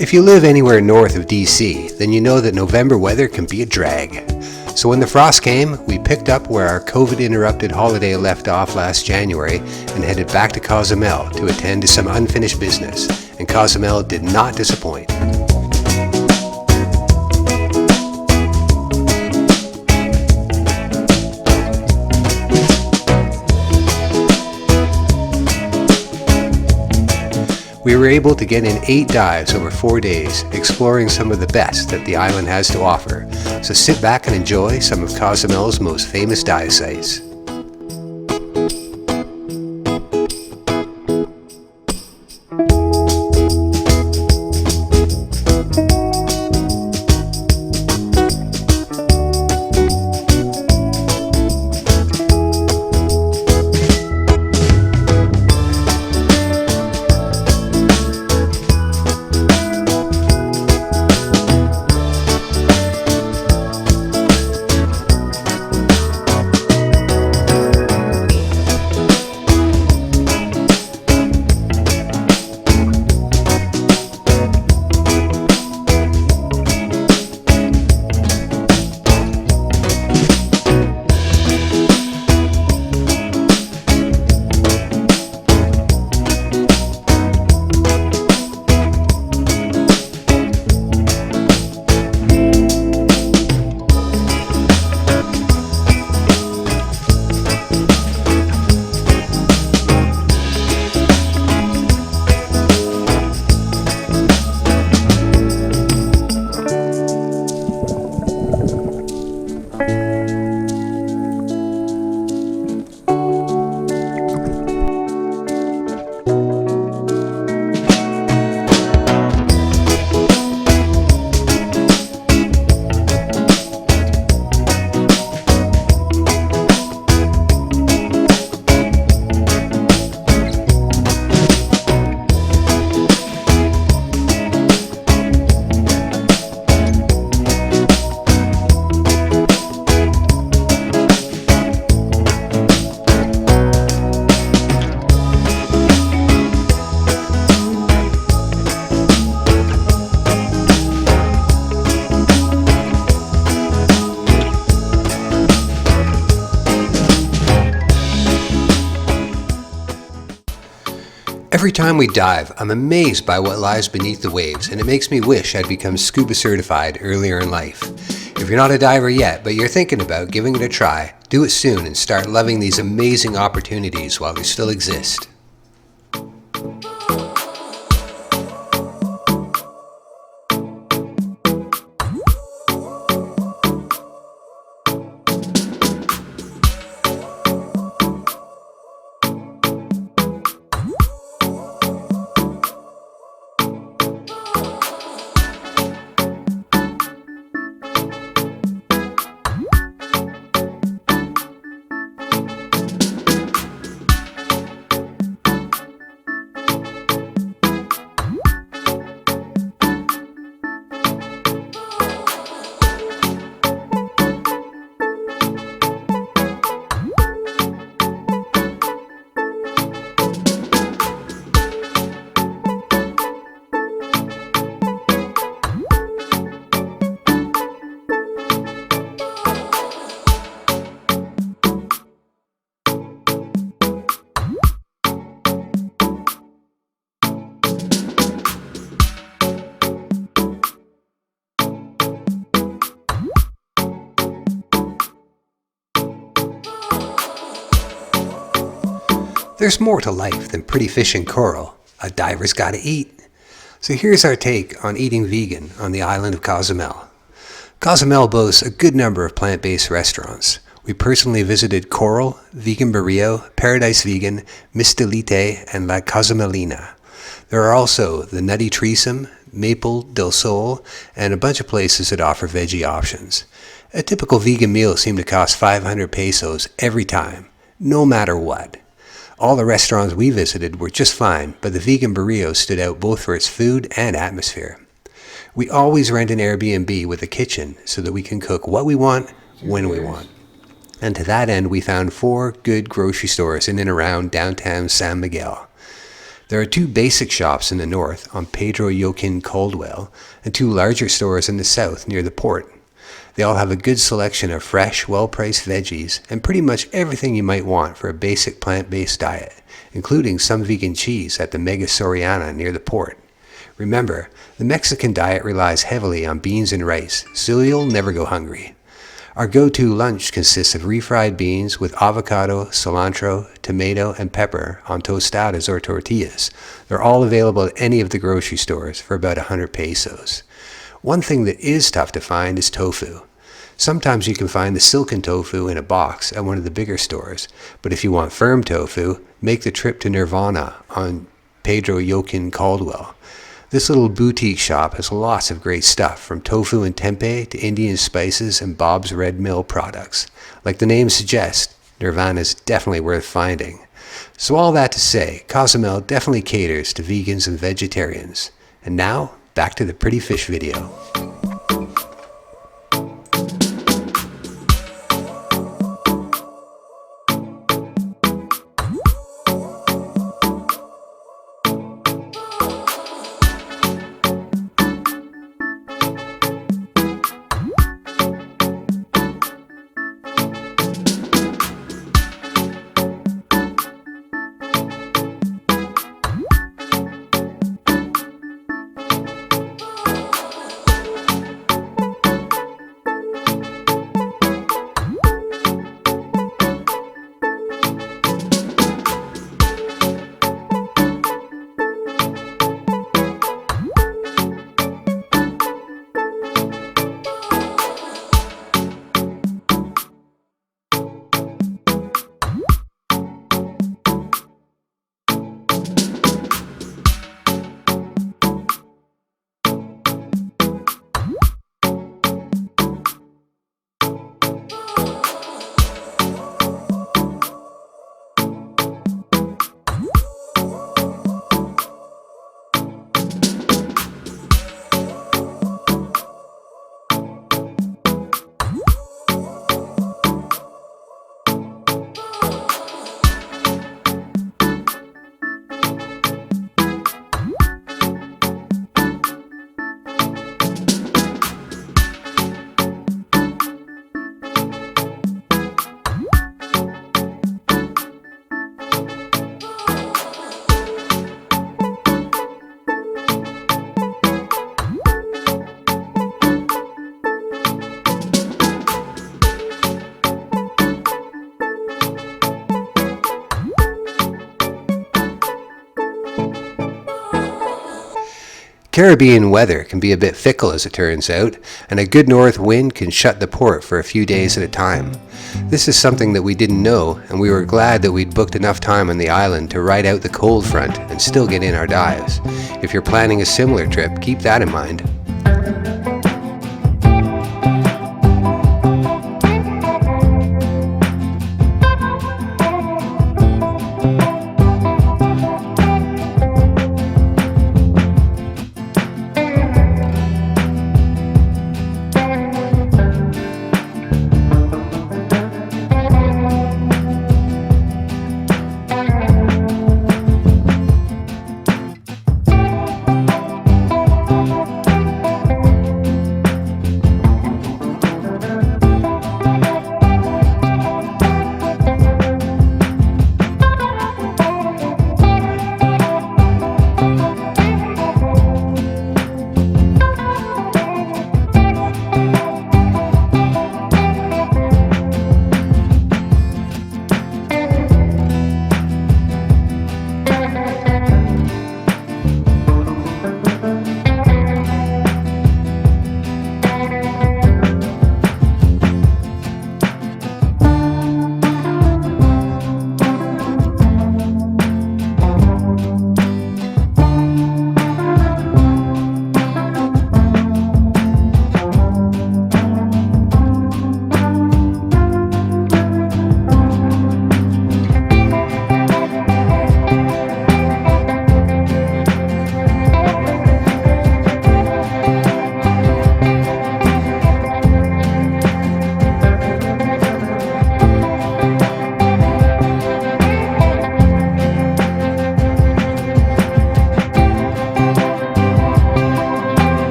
If you live anywhere north of DC, then you know that November weather can be a drag. So when the frost came, we picked up where our COVID-interrupted holiday left off last January and headed back to Cozumel to attend to some unfinished business, and Cozumel did not disappoint. We were able to get in 8 dives over 4 days, exploring some of the best that the island has to offer. So sit back and enjoy some of Cozumel's most famous dive sites. Every time we dive, I'm amazed by what lies beneath the waves, and it makes me wish I'd become scuba certified earlier in life. If you're not a diver yet, but you're thinking about giving it a try, do it soon and start loving these amazing opportunities while they still exist. There's more to life than pretty fish and coral. A diver's gotta eat. So here's our take on eating vegan on the island of Cozumel. Cozumel boasts a good number of plant-based restaurants. We personally visited Coral, Vegan Barrio, Paradise Vegan, Mistelite, and La Cozumelina. There are also the Nutty Threesome, Maple del Sol, and a bunch of places that offer veggie options. A typical vegan meal seemed to cost 500 pesos every time, no matter what. All the restaurants we visited were just fine, but the Vegan Barrio stood out both for its food and atmosphere. We always rent an Airbnb with a kitchen so that we can cook what we want, when we want. And to that end, we found 4 good grocery stores in and around downtown San Miguel. There are 2 basic shops in the north on Pedro Joaquin Caldwell and 2 larger stores in the south near the port. They all have a good selection of fresh, well-priced veggies and pretty much everything you might want for a basic plant-based diet, including some vegan cheese at the Mega Soriana near the port. Remember, the Mexican diet relies heavily on beans and rice, so you'll never go hungry. Our go-to lunch consists of refried beans with avocado, cilantro, tomato, and pepper on tostadas or tortillas. They're all available at any of the grocery stores for about 100 pesos. One thing that is tough to find is tofu. Sometimes you can find the silken tofu in a box at one of the bigger stores, but if you want firm tofu, make the trip to Nirvana on Pedro Joaquin Caldwell. This little boutique shop has lots of great stuff, from tofu and tempeh to Indian spices and Bob's Red Mill products. Like the name suggests, Nirvana is definitely worth finding. So all that to say, Cozumel definitely caters to vegans and vegetarians. And now, back to the pretty fish video. Caribbean weather can be a bit fickle, as it turns out, and a good north wind can shut the port for a few days at a time. This is something that we didn't know, and we were glad that we'd booked enough time on the island to ride out the cold front and still get in our dives. If you're planning a similar trip, keep that in mind.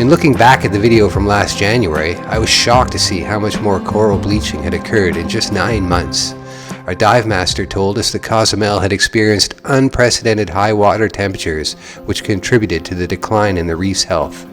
And looking back at the video from last January, I was shocked to see how much more coral bleaching had occurred in just 9 months. Our dive master told us that Cozumel had experienced unprecedented high water temperatures, which contributed to the decline in the reef's health.